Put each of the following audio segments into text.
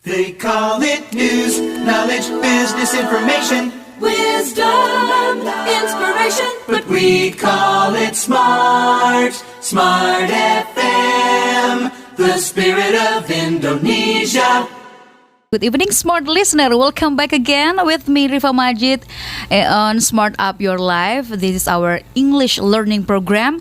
They call it news, knowledge, business information, Wisdom, inspiration, but we call it smart FM, the spirit of Indonesia. Good evening, smart listener. Welcome back again with me, Rifa Majid, on Smart Up Your Life. This is our English learning program.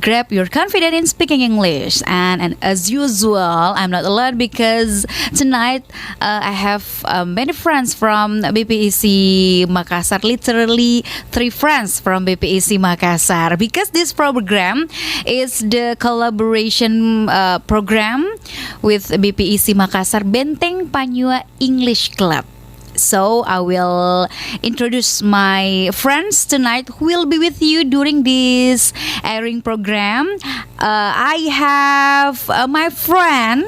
Grab your confidence in speaking English. And as usual, I'm not alone because tonight I have many friends from BPEC Makassar. Literally 3 friends from BPEC Makassar. Because this program is the collaboration program with BPEC Makassar Benteng, Panynyua English Club. So I will introduce my friends tonight who will be with you during this airing program. I have my friend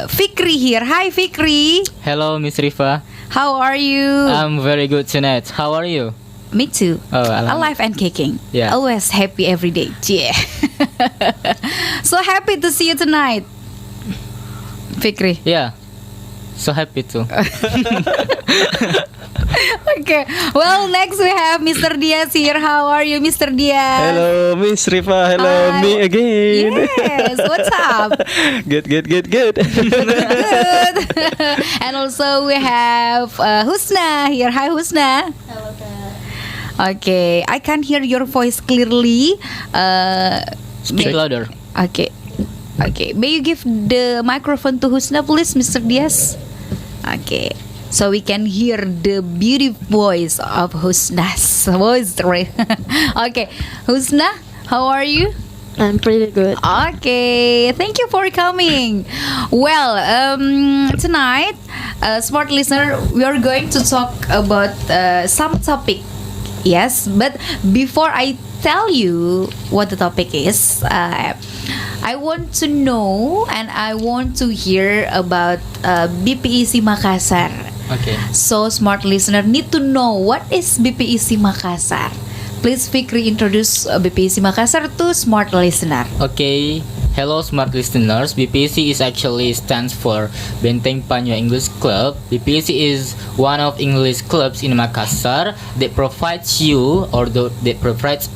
Fikri here. Hi Fikri. Hello, Miss Rifa. How are you? I'm very good tonight. How are you? Me too. Oh, alhamdulillah. Alive and kicking. Yeah. Always happy every day. Yeah. So happy to see you tonight, Fikri. Yeah. So happy too. Okay. Well, next we have Mr. Diaz here. How are you, Mr. Diaz? Hello, Miss Rifa. Hello, Hi. me again. Yes. What's up? Good. Good. And also we have Husna here. Hi, Husna. Hello, Kak. Okay. I can hear your voice clearly. Speak louder. Okay. May you give the microphone to Husna, please, Mr. Diaz? Okay. So we can hear the beautiful voice of Husna's voice. Right? Okay. Husna, how are you? I'm pretty good. Okay, thank you for coming. Well, tonight, smart listener, we are going to talk about some topic. Yes, but before I tell you what the topic is, I want to know and I want to hear about BPEC Makassar. Okay. So, smart listener need to know what is BPEC Makassar. Please, Fikri, introduce BPEC Makassar to smart listener. Okay. Hello, smart listeners. BPEC is actually stands for Benteng Panynyua English Club. BPEC is one of English clubs in Makassar that provides you or that provides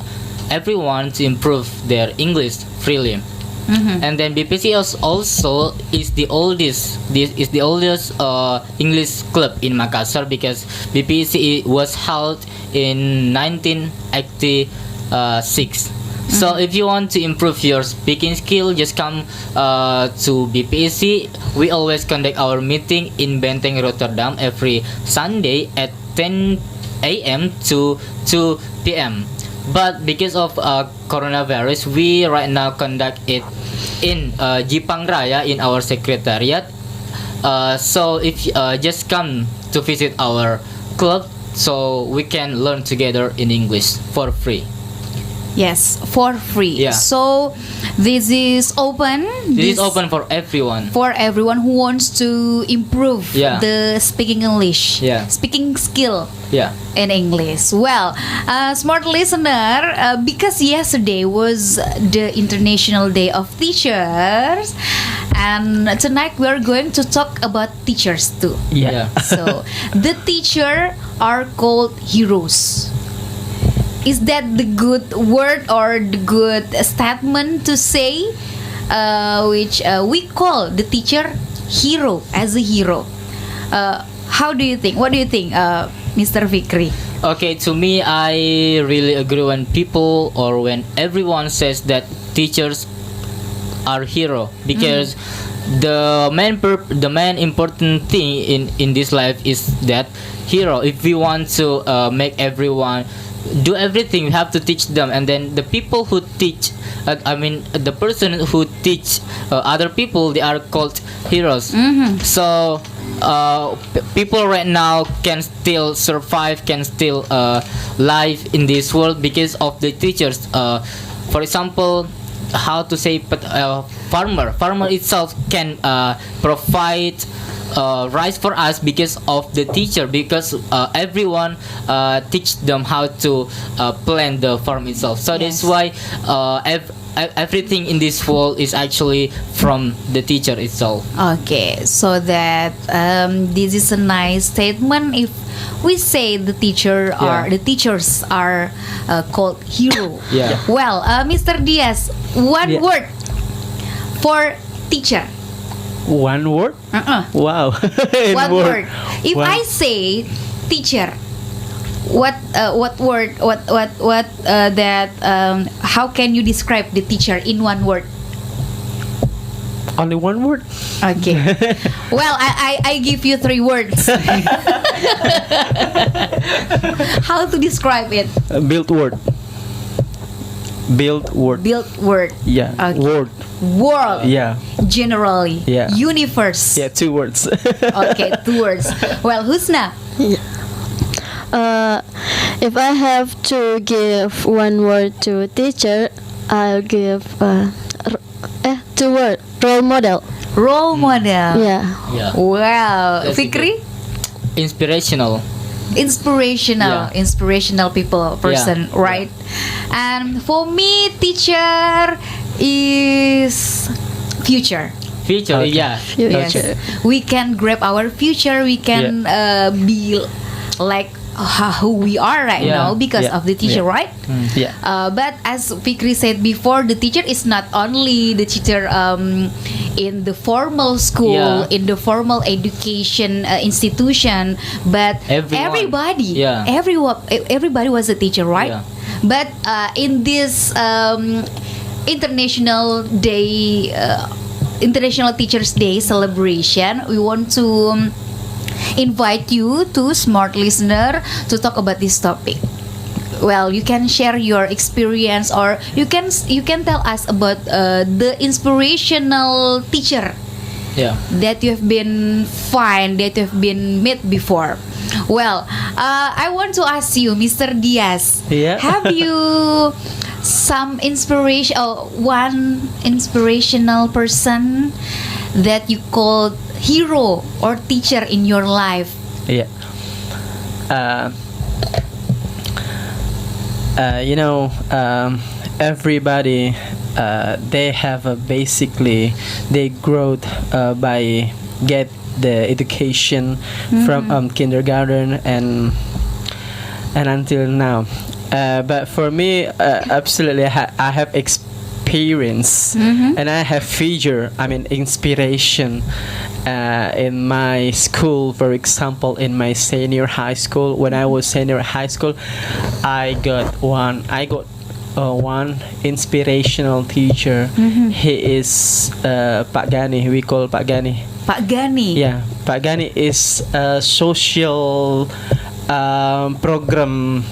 everyone to improve their English freely. Mm-hmm. And then BPC also is the oldest. This is the oldest English club in Makassar because BPC was held in 1986. So if you want to improve your speaking skill, just come to BPEC. We always conduct our meeting in Benteng, Rotterdam every Sunday at 10 a.m. to 2 p.m. But because of coronavirus, we right now conduct it in Jipang Raya in our secretariat. So if just come to visit our club, so we can learn together in English for free. Yes, for free. Yeah. So this is open. This is open for everyone. For everyone who wants to improve Yeah. the speaking English, Yeah. speaking skill Yeah. in English. Well, smart listener, because yesterday was the International Day of Teachers, and tonight we are going to talk about teachers too. Yeah. So the teacher are called heroes. Is that the good word or the good statement to say, which we call the teacher hero as a hero? How do you think? What do you think, Mr. Fikri? Okay, to me, I really agree when people or when everyone says that teachers are hero because the main important thing in this life is that hero. If we want to make everyone do everything, we have to teach them, and then the people who teach the person who teach other people, they are called heroes. So people right now can still survive, can still live in this world because of the teachers. For example, how to say, but farmer itself can provide rice for us because of the teacher, because everyone teach them how to plant the farm itself. So that's why everything in this world is actually from the teacher itself. Okay, so that this is a nice statement. If we say the teachers are called hero. Yeah. Well, Mr. Diaz, one word for teacher. One word? Wow. In One word. If One- I say teacher, what word? What that? How can you describe the teacher in one word? Only one word? Okay. Well, I give you 3 words. How to describe it? Build word. Build word. Build word. Yeah. Okay. Word. World. Yeah. Generally. Yeah. Universe. Yeah, 2 words. Okay, 2 words. Well, Husna. If I have to give one word to teacher, I'll give 2 word. Role model. Role model. Yeah. Yeah. Wow. That's a Fikri? Inspirational. Inspirational. Yeah. Inspirational person, Yeah. right? And for me, teacher is future. Future, Okay. yeah. Yes, Future. we can grab our future. We can be like who we are right Yeah. now because Yeah. of the teacher, Yeah. right? Yeah. But as Fikri said before, the teacher is not only the teacher in the formal school, Yeah. in the formal education institution, but Everyone. everybody, Yeah. everybody was a teacher, right? Yeah. But in this International Day, International Teachers Day celebration, we want to invite you to smart listener to talk about this topic. Well, you can share your experience, or you can tell us about the inspirational teacher Yeah. that you have been that you have been met before. Well, I want to ask you, Mr. Diaz, Yeah. have you some inspiration, one inspirational person that you called hero or teacher in your life? Yeah. Everybody, they have basically they growth by get the education from kindergarten and until now. But for me, absolutely, I have experience and I have inspiration in my school. For example, in my senior high school, when I was senior high school, I got one inspirational teacher. He is Pak Gani. We call Pak Gani. Pak Gani. Yeah, Pak Gani is a social program.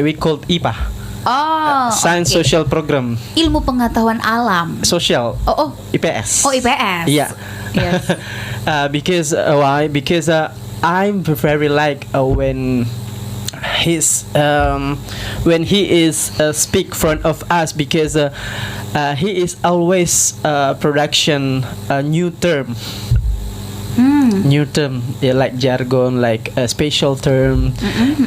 We called IPA. Oh, Science okay. Social Program. Ilmu pengetahuan alam. Social. Oh, IPS. oh, IPS. Yeah. Yes. Because why? Because I'm very like when he is speak front of us, because he is always production new term. New term, yeah, like jargon, like a special term,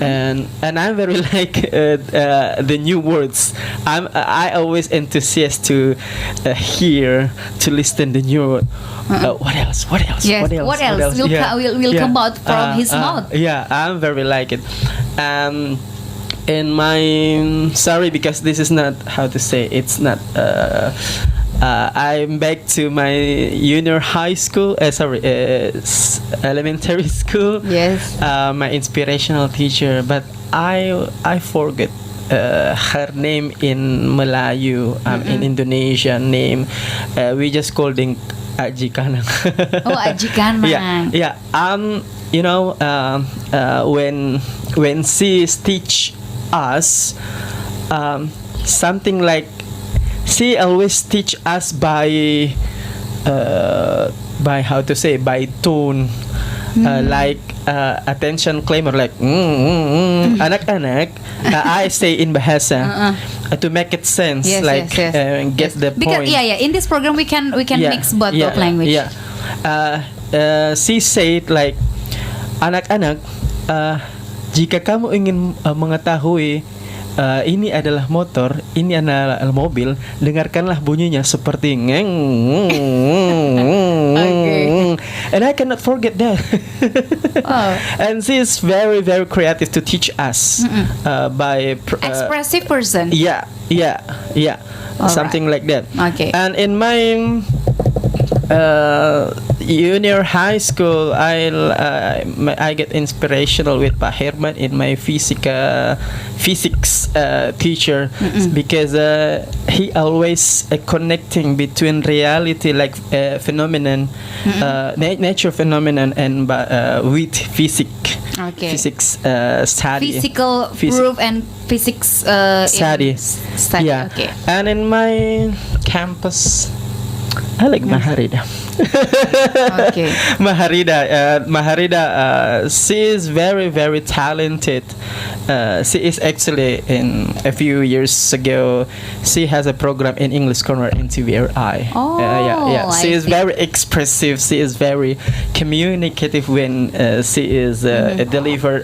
and I'm very like the new words. I always enthusiastic to hear, to listen the new word. What else? What else? Yes. What else? Will come out from his mouth. Yeah, I'm very like it. In my sorry, because this is not how to say. It's not. I'm back to my junior high school. Elementary school. Yes. My inspirational teacher, but I forget her name in Melayu. In Indonesian name. We just called him Aji Kanang. Oh, Aji Kanang. Yeah. When she teach us something like, she always teach us by how to say, by tone, like attention claimer, like anak-anak. I say in Bahasa to make it sense, Yes, like yes. get the Because point. in this program we can mix both of language. Yeah. She said like, anak-anak, jika kamu ingin mengetahui ini adalah motor, ini adalah mobil, dengarkanlah bunyinya seperti ngeng. Okay. And I cannot forget that. And she is very very creative to teach us by Expressive person. yeah. All Something like that. Okay. And in my junior high school, I get inspirational with Pak Herman in my physics teacher, because he always connecting between reality, like phenomenon, nature phenomenon, and with physics. Okay. Physics study. Physical proof and physics Study. study. Yeah. Okay. And in my campus, I like Maharida. Okay. Maharida, she is very very talented. She is actually, in a few years ago, she has a program in English Corner in TVRI. Oh, yeah. She I is see. very expressive. She is very communicative when she is deliver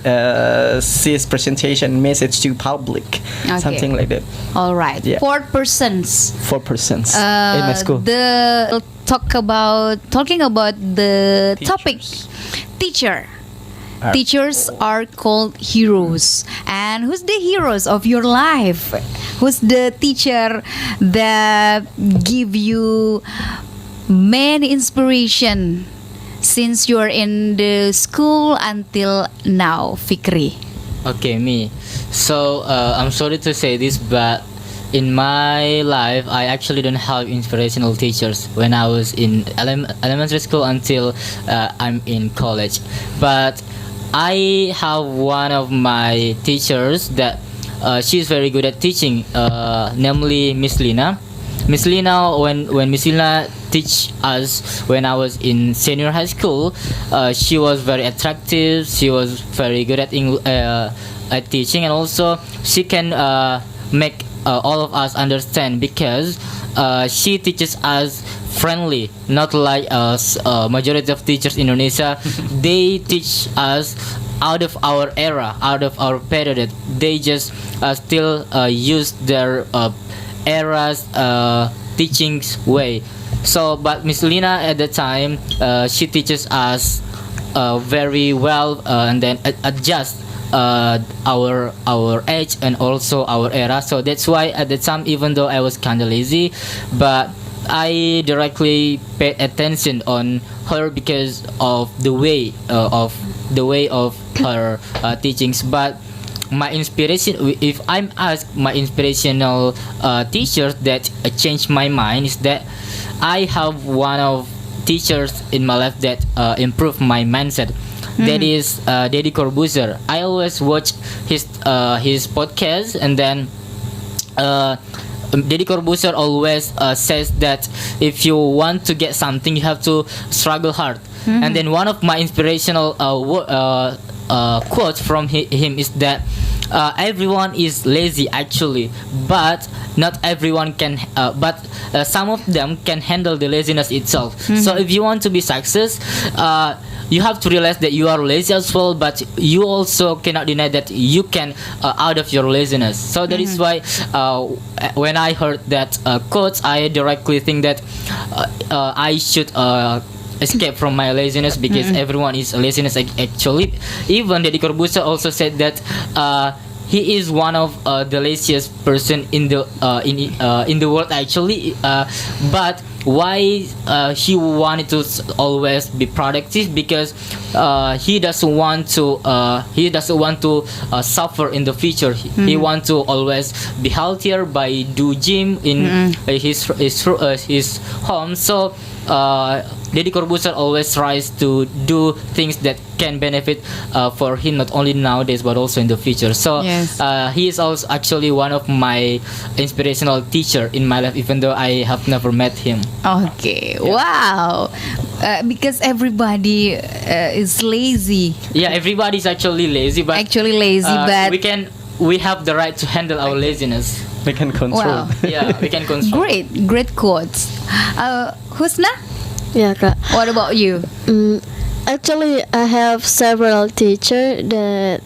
she's presentation message to public, something like that. All right. Yeah. 4 persons. 4% in my school. Talking about the Teachers. topic, teacher. Uh, Teachers are called heroes. And who's the heroes of your life? Who's the teacher that give you many inspiration since you're in the school until now, Fikri? Okay, me. So I'm sorry to say this, but in my life, I actually don't have inspirational teachers when I was in elementary school until I'm in college. But I have one of my teachers that she's very good at teaching, namely Miss Lina. Miss Lina, when Miss Lina teach us when I was in senior high school, she was very attractive. She was very good at at teaching, and also she can make all of us understand, because she teaches us friendly, not like us majority of teachers in Indonesia. They teach us out of our era, out of our period. They just still use their era's teachings way. So but Miss Lina at the time, she teaches us very well, and then adjust our age and also our era. So that's why at the time, even though I was kind of lazy, but I directly paid attention on her because of the way of her teachings. But my inspiration, if I'm asked my inspirational teachers that changed my mind, is that I have one of teachers in my life that improved my mindset. That is Deddy Corbuzier. I always watch his podcast, and then Deddy Corbuzier always says that if you want to get something, you have to struggle hard. And then one of my inspirational quotes from him is that everyone is lazy actually, but not everyone can. But some of them can handle the laziness itself. So if you want to be success, you have to realize that you are lazy as well, but you also cannot deny that you can out of your laziness. So that is why when I heard that quote, I directly think that I should escape from my laziness, because everyone is laziness actually. Even Deddy Corbuzier also said that he is one of the laziest person in the world actually, but why he wanted to always be productive, because he doesn't want to suffer in the future. He want to always be healthier by do gym in his home. So Deddy Corbuzier always tries to do things that can benefit for him, not only nowadays but also in the future. So Yes. he is also actually one of my inspirational teacher in my life, even though I have never met him. Okay. Wow. Because everybody is lazy. Yeah, everybody's actually lazy, but Actually lazy, but we have the right to handle our laziness. We can control. wow. Yeah, we can control. Great quotes. Husna, Ya Kak. what about you? Actually, I have several teachers that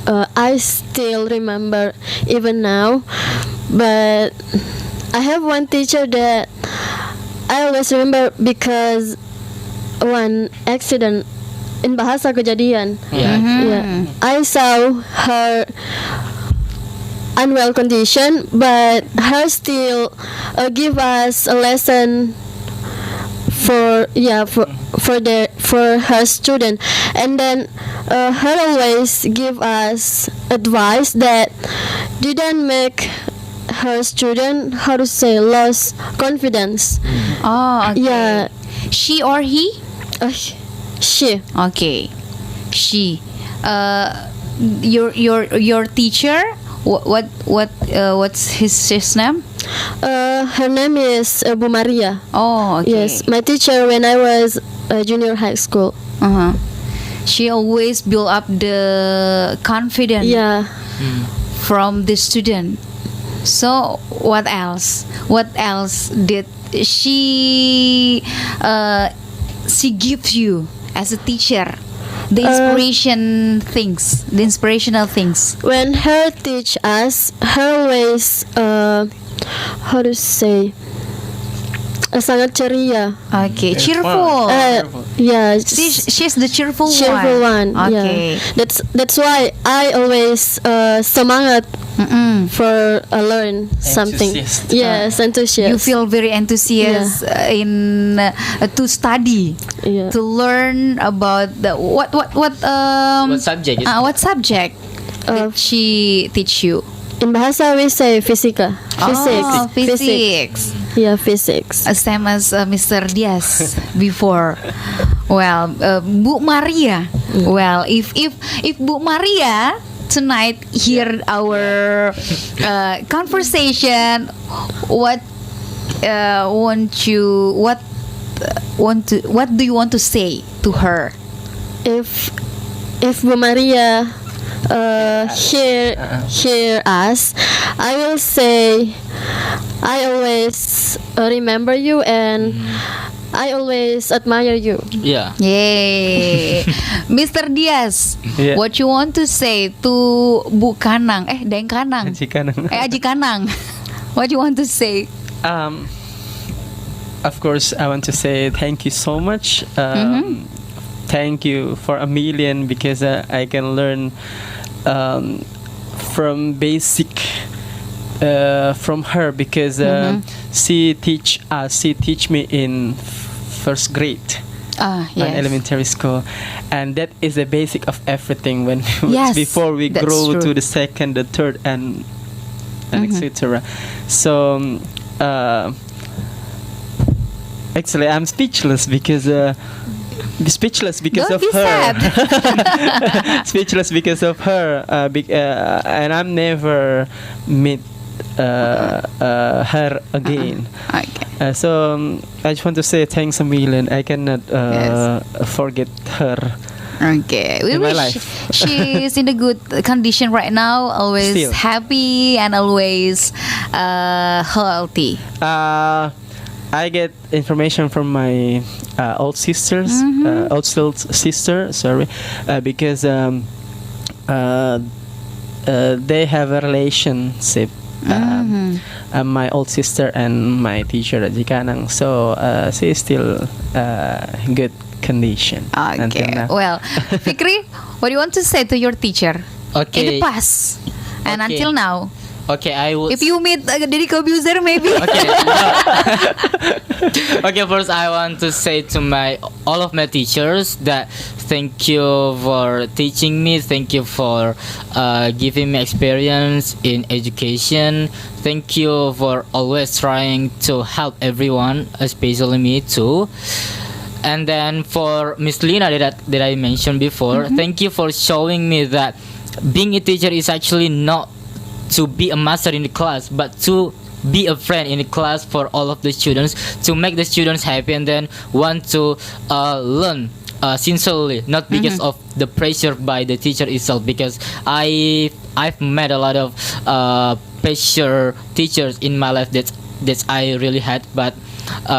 I still remember even now. But I have one teacher that I always remember because one accident in Bahasa kejadian. Yeah, I saw her unwell condition, but her still give us a lesson for her student, and then her always give us advice that didn't make her student, how to say, lost confidence. Oh, okay. Yeah. She or he? She. Okay. She. Your teacher? What's his name? Her name is Bu Maria. Oh, okay. Yes, my teacher when I was junior high school. She always build up the confidence Yeah. from the student. So what else? What else did she gives you as a teacher? The inspirational things. When her teach us, her always how to say, sangat ceria. Okay, cheerful. Yeah, She's the cheerful one. Okay. Yeah. That's why I always semangat for learn something. Enthusiast. Yes, enthusiast. You feel very enthusiastic in to study, Yeah. to learn about the what subject is what subject did she teach you? In Bahasa we say fisika. Oh, physics. Yeah, physics. Same as Mr. Diaz before. Well, Bu Maria. Well, if Bu Maria tonight hear our conversation, what do you want to say to her? If Bu Maria hear us, I will say I always remember you and I always admire you. Yeah. Yay. Mr. Diaz, Yeah. what you want to say to Bu Kanang? Deng Kanang. Aji Kanang. What you want to say? Of course, I want to say thank you so much. Thank you for a million, because I can learn from basic from her, because she teach me in first grade. Yes. In elementary school, and that is the basic of everything when Yes, before we that's grow true. to the second, the third, and etc. So actually I'm speechless because Don't of be her. sad. Speechless because of her, and I'm never meet her again. Okay. So I just want to say thanks a million. I cannot Yes. forget her. Okay, we In my wish life. she's in a good condition right now, always Still. happy and always healthy. I get information from my old sisters, sister. Sorry, because they have a relationship. My old sister and my teacher at Jikanang, so she is still good condition until Okay, now. well, Fikri, what do you want to say to your teacher in Okay. the past and Okay. until now? Okay, I would. If you meet Deddy Kobuzer, maybe. Okay. Okay, first I want to say to all of my teachers that thank you for teaching me. Thank you for giving me experience in education. Thank you for always trying to help everyone, especially me too. And then for Miss Lina that I mentioned before, thank you for showing me that being a teacher is actually not to be a master in the class, but to be a friend in the class for all of the students, to make the students happy, and then want to learn sincerely, not because of the pressure by the teacher itself. Because I've met a lot of pressure teachers in my life that I really had, but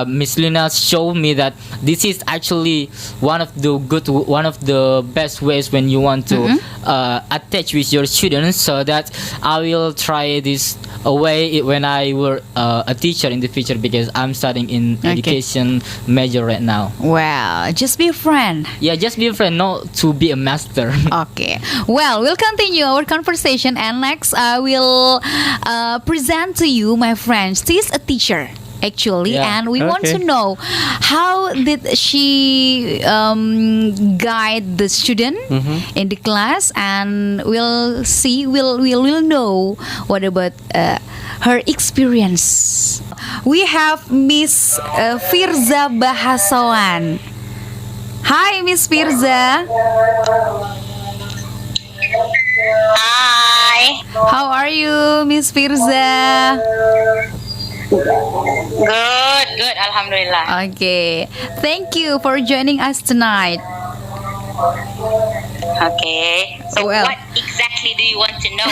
Miss Lina showed me that this is actually one of the best ways when you want to attach with your students. So that I will try this way when I were a teacher in the future, because I'm studying in education major right now. Wow, just be a friend. Yeah, just be a friend, not to be a master. Okay. Well, we'll continue our conversation, and next I will present to you my friend. She's a teacher, actually, and we want to know how did she guide the student in the class, and we'll see, we'll know what about her experience. We have Miss Firza Bahasawan. Hi, Miss Firza. Hi. How are you, Miss Firza? Good. Alhamdulillah. Okay. Thank you for joining us tonight. Okay. So Well. what exactly do you want to know?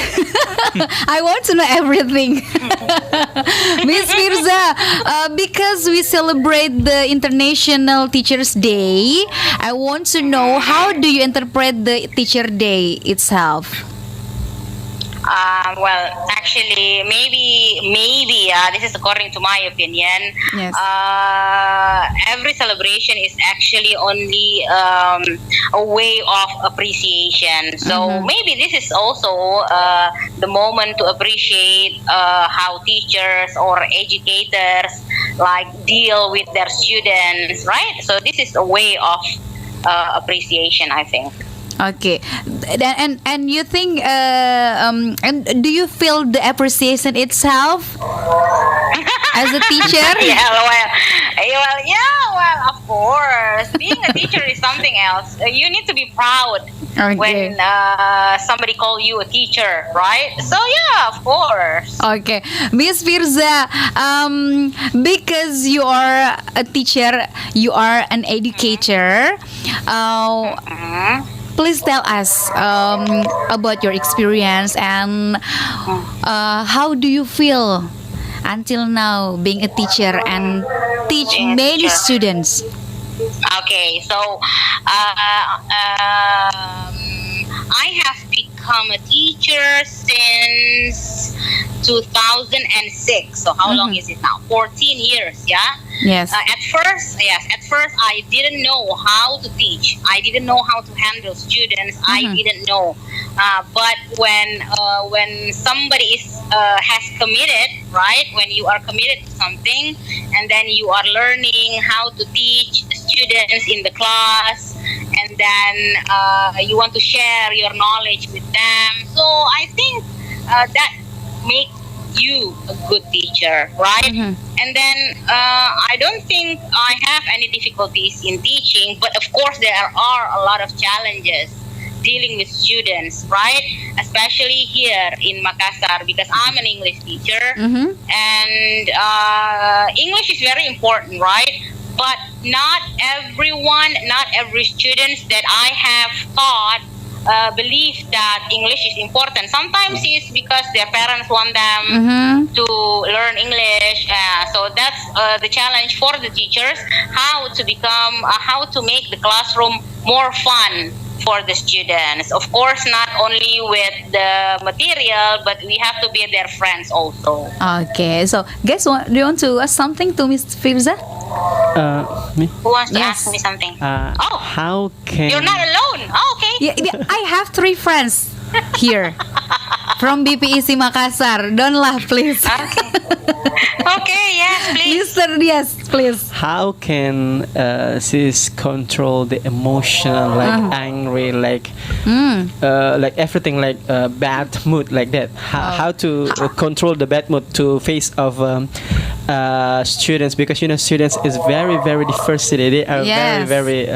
I want to know everything. Miss Firza, because we celebrate the International Teachers Day, I want to know, how do you interpret the Teacher Day itself? Well, actually, maybe this is according to my opinion. Yes. Every celebration is actually only a way of appreciation. So maybe this is also the moment to appreciate how teachers or educators like deal with their students, right? So this is a way of appreciation, I think. Okay, and you think, and do you feel the appreciation itself as a teacher? Well, of course. Being a teacher is something else. You need to be proud when somebody call you a teacher, right? So yeah, of course. Okay, Miss Firza, because you are a teacher, you are an educator. Please tell us about your experience, and how do you feel until now being a teacher and teach many students? Okay, so I have become a teacher since 2006. So how long is it now? 14 years, yeah? Yes. At first I didn't know how to teach. I didn't know how to handle students. I didn't know. But when somebody has committed, right? When you are committed to something, and then you are learning how to teach students in the class, and then you want to share your knowledge with them. So I think that makes you a good teacher, right? And then I don't think I have any difficulties in teaching, but of course there are a lot of challenges dealing with students, right? Especially here in Makassar, because I'm an English teacher, and English is very important, right? But not every student that I have taught believe that English is important. Sometimes it's because their parents want them to learn English. So that's the challenge for the teachers: how to make the classroom more fun for the students. Of course, not only with the material, but we have to be their friends also. Okay, so guys, do you want to ask something to Miss Firza? Me? Who wants to ask me something? How can You're not alone. Oh, okay. Yeah, I have 3 friends here from BPEC Makassar. Don't laugh, please. Okay, yes, please. Mr. Diaz, please. How can sis control the emotional, like angry, like everything, like bad mood, like that? How to control the bad mood to face of students, because students is very diversity. They are very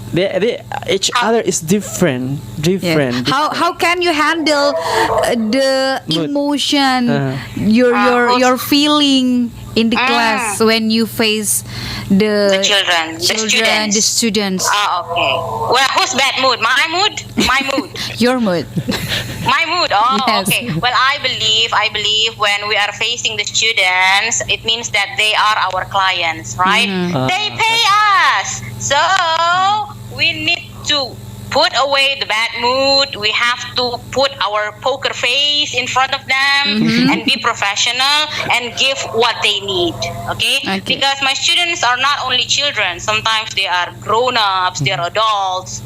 they each other is different. Yes. How can you handle the Mood. emotion, your feeling in the class when you face the children, the students? Okay. Well, whose bad mood? My mood? My mood. Your mood. My mood. Oh, Yes. okay. Well, I believe when we are facing the students, it means that they are our clients, right? They pay us, so we need to put away the bad mood. We have to put our poker face in front of them and be professional and give what they need. Okay? Because my students are not only children. Sometimes they are grown-ups, they are adults,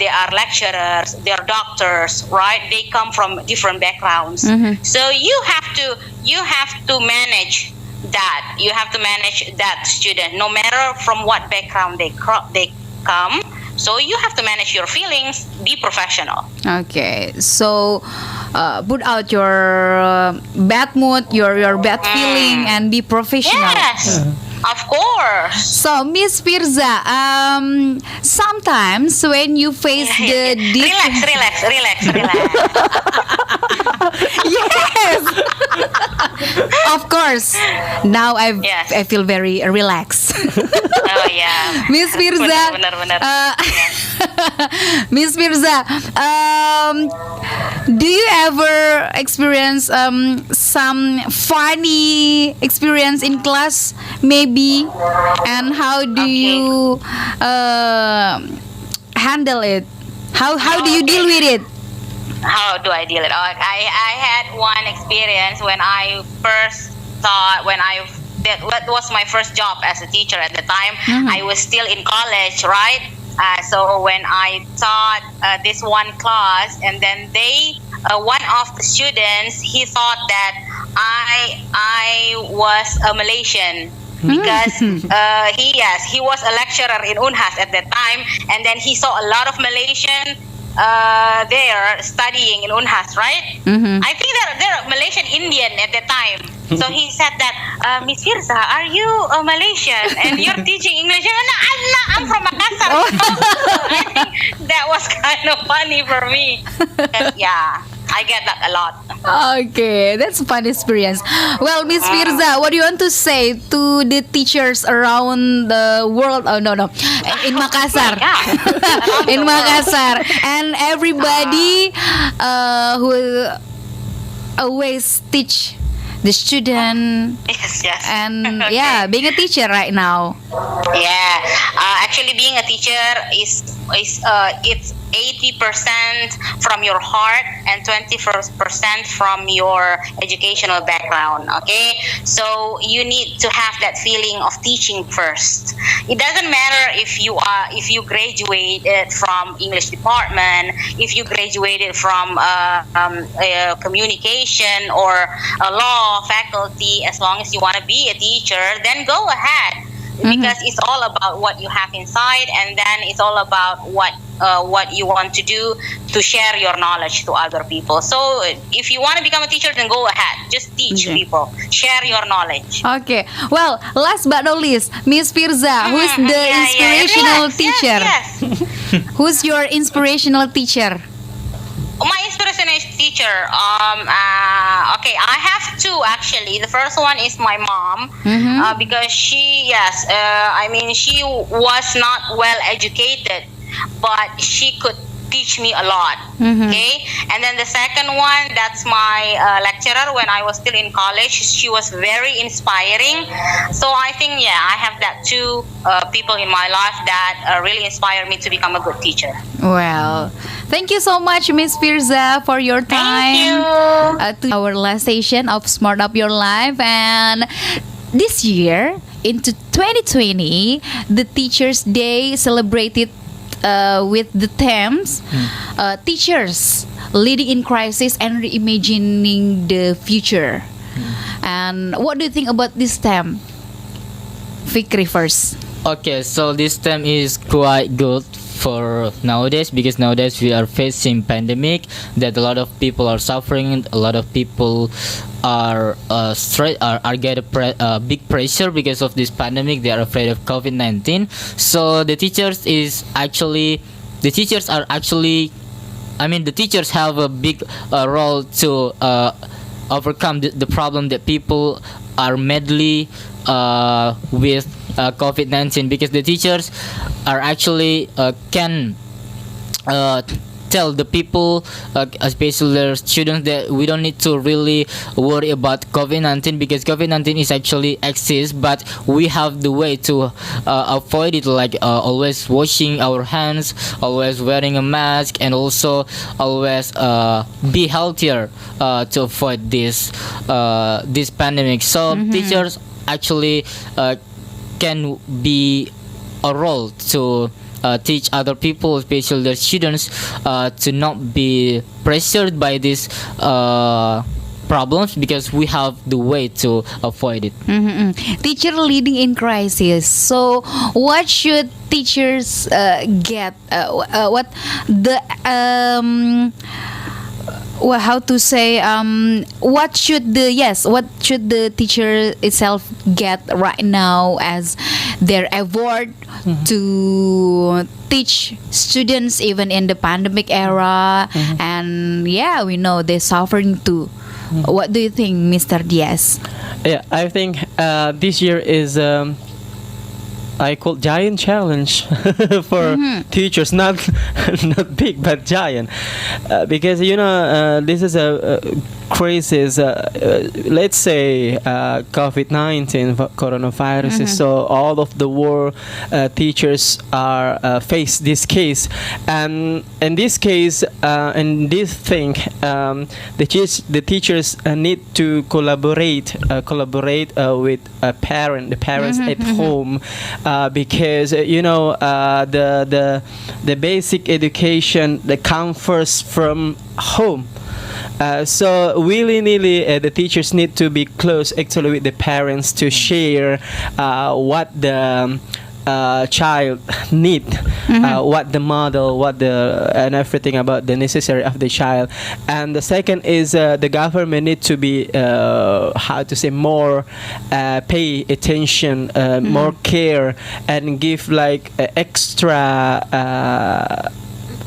they are lecturers, they are doctors, right? They come from different backgrounds. So you have to manage that. You have to manage that student, no matter from what background they come. So you have to manage your feelings, be professional. Okay, so put out your bad mood, your bad feeling, and be professional. Yes, of course. So, Miss Firza, sometimes when you face the Relax. yes, of course. Now Yes. I feel very relaxed. Oh yeah. Miss Firza, Benar. Miss Firza, do you ever experience some funny experience in class, maybe? And how do you handle it? How do you deal with it? How do I deal it? I had one experience when I first thought that was my first job as a teacher at the time. I was still in college, right? So when I taught this one class, and then one of the students, he thought that I was a Malaysian. Because he was a lecturer in Unhas at that time, and then he saw a lot of Malaysian there studying in Unhas, right? I think they're Malaysian Indian at that time. So he said that, Miss Firza, are you a Malaysian and you're teaching English? And I'm from Makassar. I think that was kind of funny for me. Yeah, I get that a lot. Okay, that's a fun experience. Well, Miss Firza, what do you want to say to the teachers around the world? Oh, no. In Makassar. Yeah. In Makassar. And everybody who always teach the student. Yes. And Okay. yeah, being a teacher right now. Yeah, actually, being a teacher is it's 80% from your heart and 20% from your educational background. Okay, so you need to have that feeling of teaching first. It doesn't matter if you graduated from English department, if you graduated from communication or a law faculty. As long as you want to be a teacher, then go ahead. Because it's all about what you have inside, and then it's all about what you want to do to share your knowledge to other people. So if you want to become a teacher, then go ahead. Just teach people. Share your knowledge. Okay. Well, last but not least, Miss Firza, who's the inspirational Relax. teacher? Yes. Who's your inspirational teacher? My inspirational teacher, okay, I have two actually. The first one is my mom, because she was not well educated, but she could teach me a lot. Okay, and then the second one, that's my lecturer when I was still in college. She was very inspiring. So I think I have that two people in my life that really inspire me to become a good teacher. Well, thank you so much, Miss Firza, for your time. Thank you. To our last session of Smart Up Your Life. And this year, into 2020, the Teachers' Day celebrated with the themes Teachers Leading in Crisis and Reimagining the Future. And what do you think about this theme? Fikri first. Okay, so this theme is quite good for nowadays, because nowadays we are facing pandemic that a lot of people are suffering. A lot of people are get a big pressure because of this pandemic. They are afraid of COVID-19. So the teachers have a big role to overcome the problem that people are madly with COVID-19, because the teachers are actually can tell the people, especially the students, that we don't need to really worry about COVID-19, because COVID-19 is actually exists, but we have the way to avoid it, like always washing our hands, always wearing a mask, and also always be healthier to avoid this pandemic. So teachers actually can be a role to teach other people, especially the students, to not be pressured by these problems, because we have the way to avoid it. Teacher leading in crisis. So, what should teachers get? What the well, how to say? What should the teacher itself get right now as their effort to teach students even in the pandemic era? And yeah, we know they're suffering too. What do you think, Mr. Diaz? Yeah, I think this year is I call giant challenge for teachers, not not big but giant, because this is a crisis. Let's say COVID-19 coronavirus. So all of the world teachers are face this case, and in this case, in this thing, the teachers need to collaborate with the parents at home. Because the basic education that comes first from home. So willy-nilly, the teachers need to be close actually with the parents to share what the child need, what the model, and everything about the necessary of the child. And the second is the government need to be more pay attention, more care, and give like extra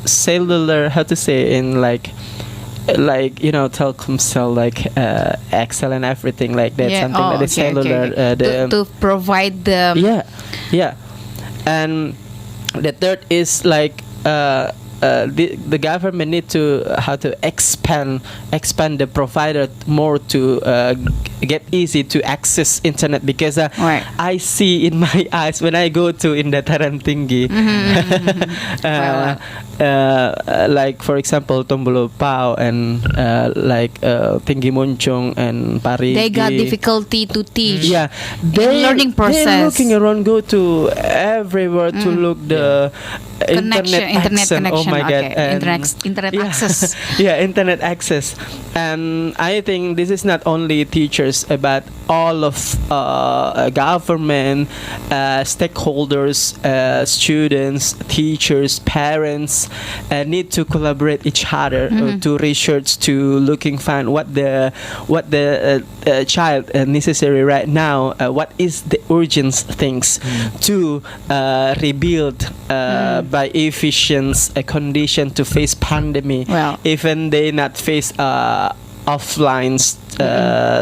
cellular, how to say, in like Telkomsel, like Excel and everything like that, something like the cellular to provide the yeah. And the third is like the government need to expand the provider more to get easy to access internet, because I see in my eyes when I go to in dataran tinggi, like for example Tombolo Pau and Tinggi Moncong and Parigi, they got difficulty to teach. Yeah, learning process. They're looking around, go to everywhere to look the internet connection. Oh my god, internet access. Yeah, internet access. And I think this is not only teachers, but all of government, stakeholders, students, teachers, parents need to collaborate each other to research, to looking find what the child necessary right now, what is the urgent things to rebuild by efficient condition to face pandemic. Well, even they not face offline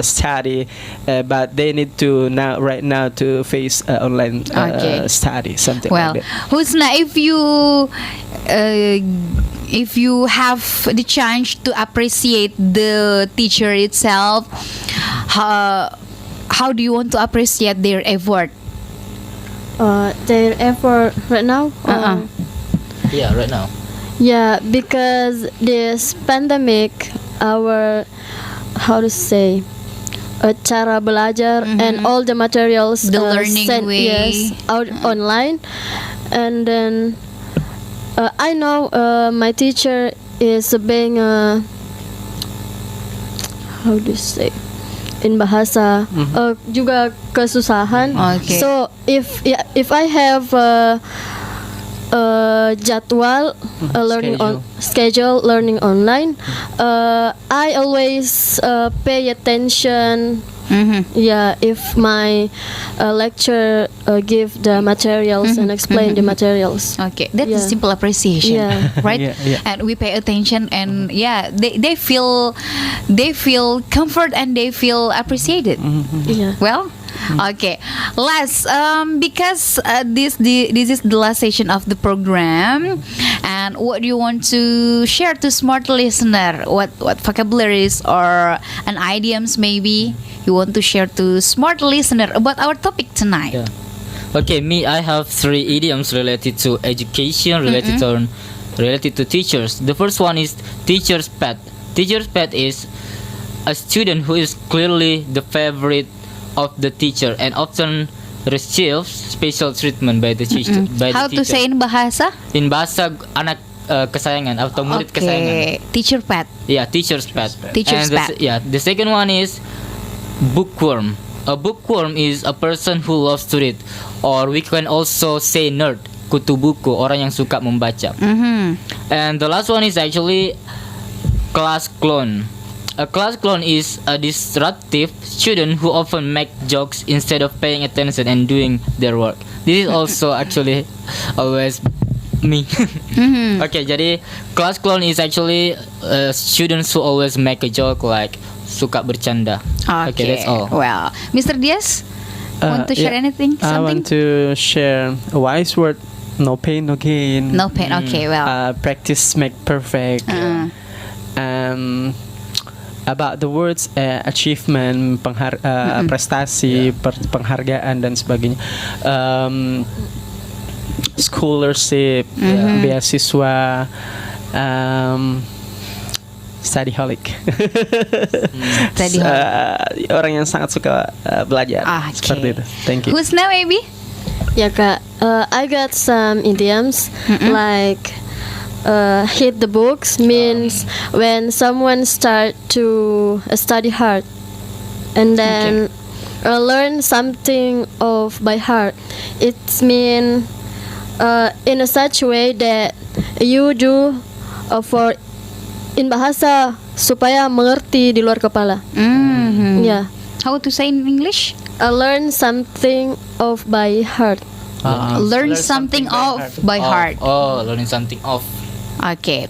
study, but they need to right now to face online study, something like that. Husna, if you have the chance to appreciate the teacher itself, how do you want to appreciate their effort? Their effort right now? Yeah, right now. Yeah, because this pandemic, our cara belajar and all the materials the learning sent, way out online. And then I know my teacher is being in Bahasa juga kesusahan. Okay. So if I have jadwal learning on schedule learning online. I always pay attention. Yeah, if my lecture give the materials and explain the materials. Okay, that's a simple appreciation, Yeah. right? And we pay attention, and they feel comfort and they feel appreciated. Yeah. Well, okay. Last, because this is the last session of the program, and what do you want to share to smart listener? What vocabularies or an idioms maybe you want to share to smart listener about our topic tonight? Yeah. Okay, I have 3 idioms related to education, related to teachers. The first one is teacher's pet. Teacher's pet is a student who is clearly the favorite of the teacher and often receives special treatment by the teacher. How to say in Bahasa? In Bahasa, anak kesayangan atau murid kesayangan. Teacher pet. Yeah, teacher's pet. Teacher's pet. The second one is bookworm. A bookworm is a person who loves to read, or we can also say nerd, kutu buku, orang yang suka membaca. And the last one is actually class clown. A class clown is a disruptive student who often make jokes instead of paying attention and doing their work. This is also actually always me. Okay, jadi class clown is actually students who always make a joke, like suka bercanda. Okay, that's all. Well, Mr. Diaz, want to share anything? I want to share a wise word: no pain, no gain. No pain. Okay, well. Practice make perfect. About the words achievement, prestasi, penghargaan dan sebagainya. Scholarship, beasiswa, studyholic. Orang yang sangat suka belajar. Seperti itu. Thank you. Who's now, maybe? Yeah, Kak. I got some idioms like hit the books means when someone start to study hard and then learn something of by heart. It's mean in a such way that you do for in bahasa supaya mengerti di luar kepala. Yeah. How to say in English? Learn something of by heart. Learn something of by heart. Oh, learning something of. Okay.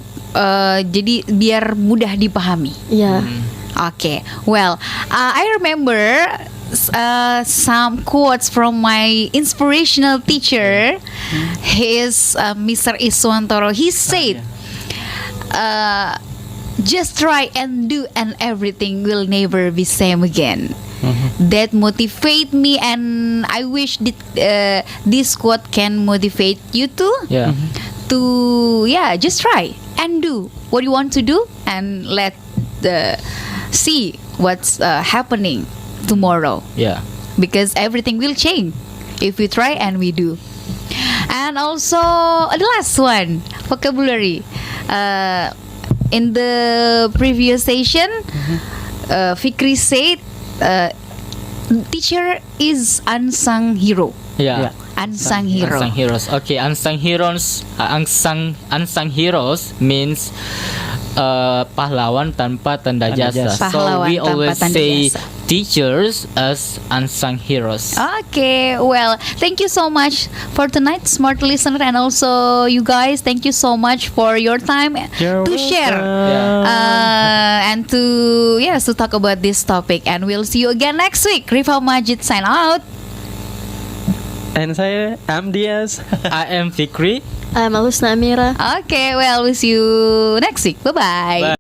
Jadi biar mudah dipahami. Yeah. Okay. Well, I remember some quotes from my inspirational teacher. He is Mr. Iswantoro. He said, just try and do and everything will never be same again. That motivate me, and I wish that this quote can motivate you too. Yeah. To just try and do what you want to do, and let see what's happening tomorrow. Yeah. Because everything will change if we try and we do. And also the last one, vocabulary. In the previous session, Fikri said teacher is unsung hero. Yeah. Unsung hero. Unsung heroes. Okay, unsung heroes means pahlawan tanpa tanda jasa. So we always say teachers as unsung heroes. Okay, well, thank you so much for tonight, smart listener, and also you guys. Thank you so much for your time to share and to talk about this topic. And we'll see you again next week. Rifa Majid sign out. And I'm Diaz. I am Fikri. I'm Alusna Amira. Okay, well, we'll see you next week. Bye-bye. Bye.